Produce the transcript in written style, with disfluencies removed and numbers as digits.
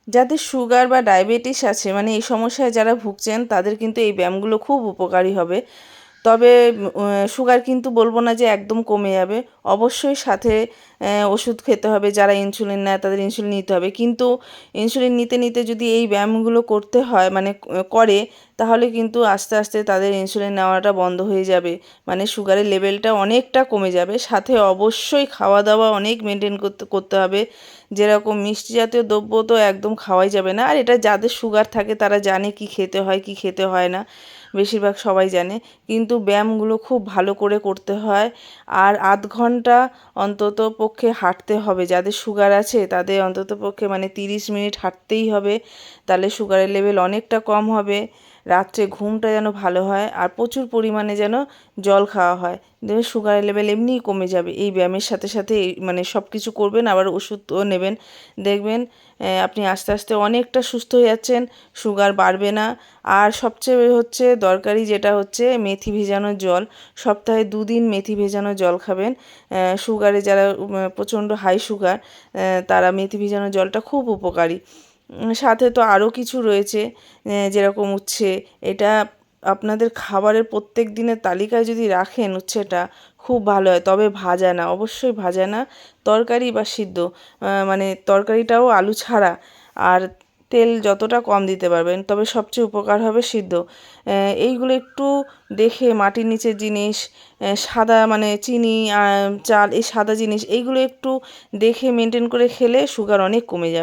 যাদের সুগার বা ডায়াবেটিস আছে মানে এই সমস্যায় যারা ভুগছেন তাদের কিন্তু এই ব্যায়ামগুলো খুব উপকারী হবে। তবে সুগার কিন্তু বলবো না যে একদম কমে যাবে, অবশ্যই সাথে ওষুধ খেতে হবে। যারা ইনসুলিন নেয় তাদের ইনসুলিন নিতে হবে, কিন্তু ইনসুলিন নিতে নিতে যদি এই ব্যায়ামগুলো করতে হয় মানে করে, তাহলে কিন্তু আস্তে আস্তে তাদের ইনসুলিন নেওয়াটা বন্ধ হয়ে যাবে, মানে সুগারের লেভেলটা অনেকটা কমে যাবে। সাথে অবশ্যই খাওয়া দাওয়া অনেক মেনটেন করতে করতে হবে, যেরকম মিষ্টি জাতীয় দ্রব্য তো একদম খাওয়াই যাবে না। আর এটা যাদের সুগার থাকে তারা জানে কি খেতে হয় কি খেতে হয় না, বেশিরভাগ সবাই জানে। কিন্তু ব্যায়ামগুলো খুব ভালো করে করতে হয়। আর আধ ঘন্টা অন্তত পক্ষে হাঁটতে হবে, যাদের সুগার আছে তাদের অন্তত পক্ষে মানে 30 মিনিট হাঁটতেই হবে, তাহলে সুগারের লেভেল অনেকটা কম হবে। রাত্রে ঘুমটা যেন ভালো হয়, আর প্রচুর পরিমাণে যেন জল খাওয়া হয়, দেখবে সুগারের লেভেল এমনিই কমে যাবে। এই ব্যায়ামের সাথে সাথে এই মানে সব কিছু করবেন, আবার ওষুধও নেবেন, দেখবেন আপনি আস্তে আস্তে অনেকটা সুস্থ হয়ে যাচ্ছেন, সুগার বাড়বে না। আর সবচেয়ে হচ্ছে দরকারি যেটা হচ্ছে মেথি ভেজানো জল, সপ্তাহে 2 দিন মেথি ভেজানো জল খাবেন। সুগারে যারা প্রচণ্ড হাই সুগার, তারা মেথি ভেজানো জলটা খুব উপকারী। সাথে তো আরও কিছু রয়েছে, যেরকম উচ্ছে, এটা আপনাদের খাবারের প্রত্যেক দিনের তালিকায় যদি রাখেন উচ্ছেটা খুব ভালো হয়, তবে ভাজা না, অবশ্যই ভাজা না, তরকারি বা সিদ্ধ, মানে তরকারিটাও আলু ছাড়া। আর তেল যতটা কম দিতে পারবেন, তবে সবচেয়ে উপকার হবে সিদ্ধ। এইগুলো একটু দেখে, মাটির নিচের জিনিস, সাদা মানে চিনি চাল, এই সাদা জিনিস এইগুলো একটু দেখে মেনটেন করে খেলে সুগার অনেক কমে যাবে।